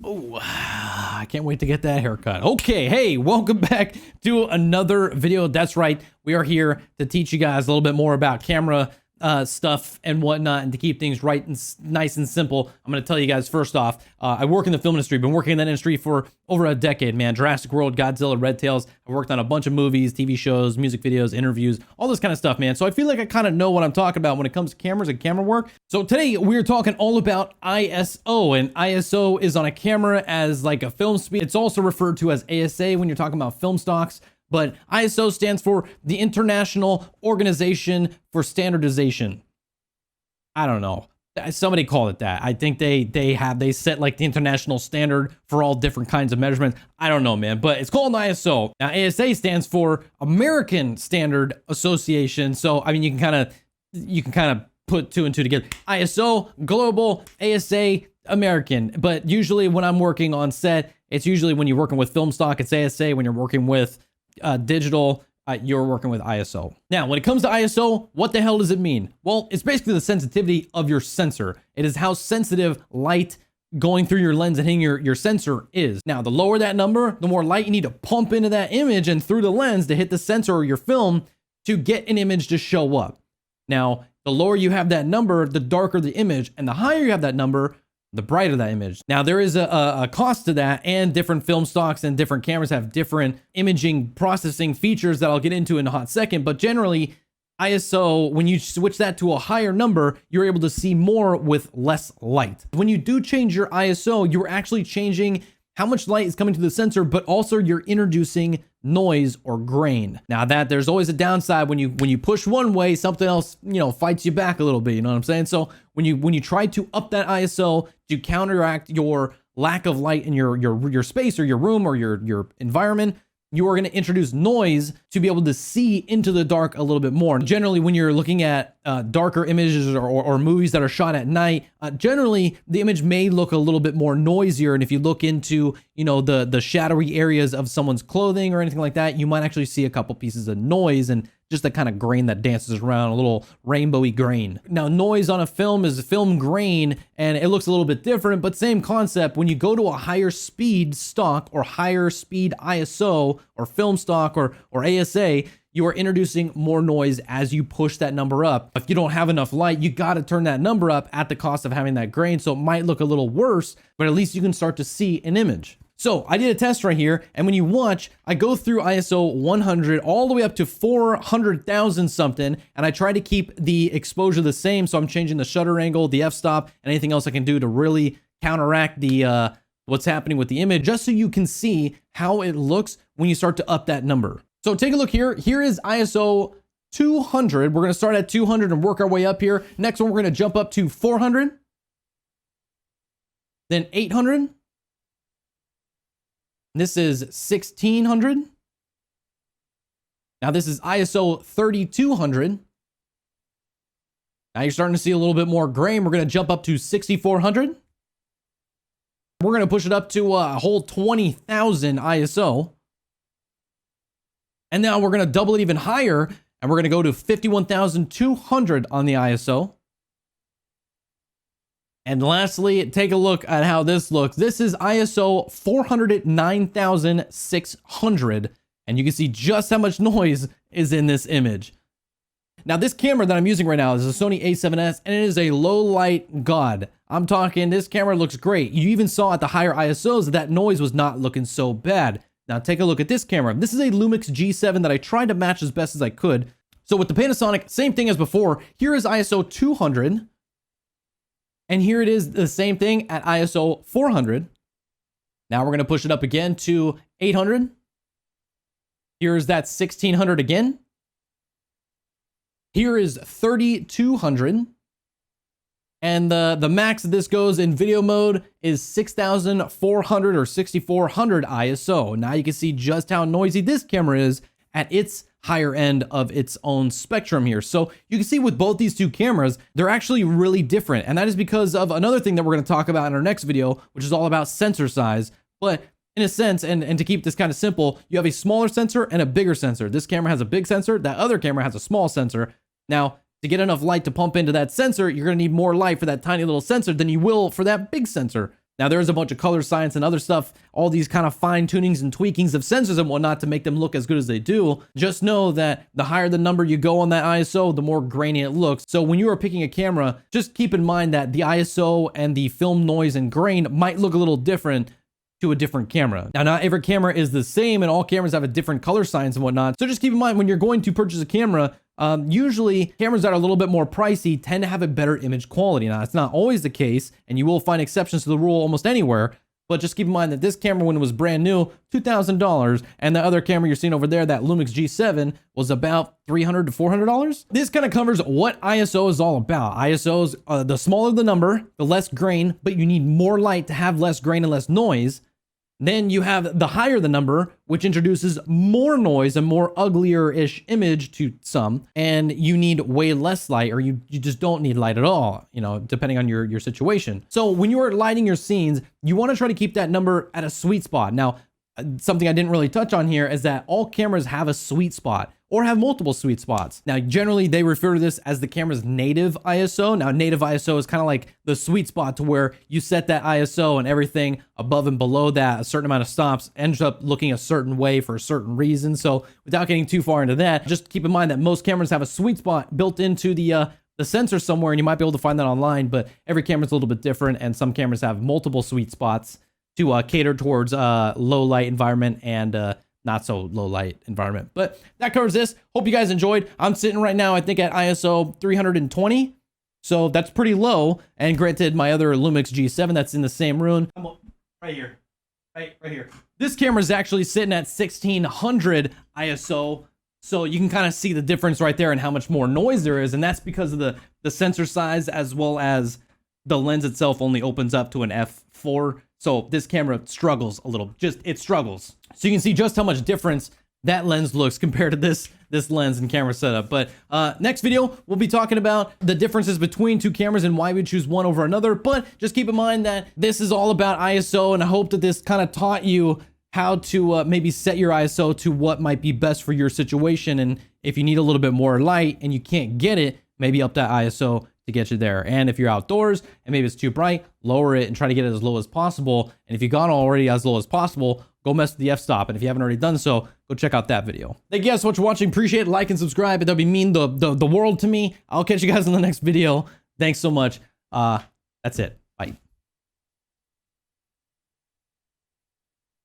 Oh, I can't wait to get that haircut. Okay, hey, welcome back to another video. That's right, we are here to teach you guys a little bit more about camera stuff and whatnot, and to keep things right and nice and simple. I'm going to tell you guys first off, I work in the film industry. Been working in that industry for over a decade, man. Jurassic World, Godzilla, Red Tails. I've worked on a bunch of movies, TV shows, music videos, interviews, all this kind of stuff, man. So I feel like I kind of know what I'm talking about when it comes to cameras and camera work. So today we're talking all about ISO, and ISO is on a camera as like a film speed. It's also referred to as ASA when you're talking about film stocks. But ISO stands for the International Organization for Standardization. I don't know. Somebody called it that. I think they set like the international standard for all different kinds of measurements. I don't know, man, but it's called an ISO. Now, ASA stands for American Standard Association. So, I mean, you can kind of put two and two together. ISO, global, ASA, American. But usually when I'm working on set, it's usually when you're working with film stock, it's ASA. When you're working with digital, you're working with ISO. Now, when it comes to ISO, what the hell does it mean? Well, it's basically the sensitivity of your sensor. It is how sensitive light going through your lens and hitting your sensor is. Now, the lower that number, the more light you need to pump into that image and through the lens to hit the sensor or your film to get an image to show up. Now, the lower you have that number, the darker the image, and the higher you have that number, the brighter that image. Now, there is a cost to that, and different film stocks and different cameras have different imaging processing features that I'll get into in a hot second. But generally, ISO, when you switch that to a higher number, you're able to see more with less light. When you do change your ISO, you're actually changing how much light is coming to the sensor, but also you're introducing noise or grain. Now, that there's always a downside when you push one way, something else, fights you back a little bit, you know what I'm saying? So when you try to up that ISO to counteract your lack of light in your space or your room or your environment, you are going to introduce noise to be able to see into the dark a little bit more. Generally, when you're looking at darker images or movies that are shot at night, generally the image may look a little bit more noisier. And if you look into, the shadowy areas of someone's clothing or anything like that, you might actually see a couple pieces of noise and just the kind of grain that dances around, a little rainbowy grain. Now, noise on a film is a film grain, and it looks a little bit different, but same concept. When you go to a higher speed stock or higher speed ISO or film stock or ASA, you are introducing more noise as you push that number up. If you don't have enough light, you got to turn that number up at the cost of having that grain. So it might look a little worse, but at least you can start to see an image. So I did a test right here, and when you watch, I go through ISO 100 all the way up to 400,000 something, and I try to keep the exposure the same. So I'm changing the shutter angle, the f-stop, and anything else I can do to really counteract the what's happening with the image, just so you can see how it looks when you start to up that number. So take a look here. Here is ISO 200. We're going to start at 200 and work our way up here. Next one, we're going to jump up to 400, then 800. This is 1600. Now this is ISO 3200. Now you're starting to see a little bit more grain. We're going to jump up to 6400. We're going to push it up to a whole 20,000 ISO. And now we're going to double it even higher, and we're going to go to 51,200 on the ISO. And lastly, take a look at how this looks. This is ISO 409,600, and you can see just how much noise is in this image. Now, this camera that I'm using right now is a Sony a7S, and it is a low light god. I'm talking, this camera looks great. You even saw at the higher ISOs that noise was not looking so bad. Now, take a look at this camera. This is a Lumix G7 that I tried to match as best as I could. So with the Panasonic, same thing as before. Here is ISO 200. And here it is, the same thing at ISO 400. Now we're going to push it up again to 800. Here's that 1600 again. Here is 3200. And the max that this goes in video mode is 6400 or 6400 ISO. Now you can see just how noisy this camera is at its higher end of its own spectrum here. So you can see with both these two cameras, they're actually really different. And that is because of another thing that we're going to talk about in our next video, which is all about sensor size. But in a sense, and to keep this kind of simple, you have a smaller sensor and a bigger sensor. This camera has a big sensor. That other camera has a small sensor. Now, to get enough light to pump into that sensor, you're going to need more light for that tiny little sensor than you will for that big sensor. Now, there's a bunch of color science and other stuff, all these kind of fine tunings and tweakings of sensors and whatnot to make them look as good as they do. Just know that the higher the number you go on that ISO, the more grainy it looks. So when you are picking a camera, just keep in mind that the ISO and the film noise and grain might look a little different to a different camera. Now, not every camera is the same, and all cameras have a different color science and whatnot. So just keep in mind when you're going to purchase a camera, usually cameras that are a little bit more pricey tend to have a better image quality. Now, it's not always the case, and you will find exceptions to the rule almost anywhere, but just keep in mind that this camera, when it was brand new, $2,000, and the other camera you're seeing over there, that Lumix G7, was about $300 to $400. This kind of covers what ISO is all about. ISOs, the smaller the number, the less grain, but you need more light to have less grain and less noise. Then you have the higher the number, which introduces more noise and more uglier-ish image to some, and you need way less light, or you just don't need light at all, you know, depending on your situation. So when you are lighting your scenes, you want to try to keep that number at a sweet spot. Now, something I didn't really touch on here is that all cameras have a sweet spot or have multiple sweet spots. Now, generally they refer to this as the camera's native ISO. Now, native ISO is kind of like the sweet spot to where you set that ISO and everything above and below that, a certain amount of stops ends up looking a certain way for a certain reason. So without getting too far into that, just keep in mind that most cameras have a sweet spot built into the sensor somewhere, and you might be able to find that online, but every camera's a little bit different, and some cameras have multiple sweet spots to cater towards low light environment and not so low light environment. But that covers this. Hope you guys enjoyed. I'm sitting right now, I think, at ISO 320. So that's pretty low. And granted, my other Lumix G7 that's in the same room, right here, right here. This camera is actually sitting at 1600 ISO. So you can kind of see the difference right there and how much more noise there is. And that's because of the sensor size, as well as the lens itself only opens up to an f4. So this camera struggles a little, it struggles. So you can see just how much difference that lens looks compared to this lens and camera setup. But next video, we'll be talking about the differences between two cameras and why we choose one over another. But just keep in mind that this is all about ISO, and I hope that this kind of taught you how to maybe set your ISO to what might be best for your situation. And if you need a little bit more light and you can't get it, maybe up that ISO to get you there. And if you're outdoors and maybe it's too bright, lower it and try to get it as low as possible. And if you've gone already as low as possible, go mess with the f-stop. And if you haven't already done so, go check out that video. Thank you guys so much for watching. Appreciate it. Like and subscribe. That'll be mean the world to me. I'll catch you guys in the next video. Thanks so much. That's it.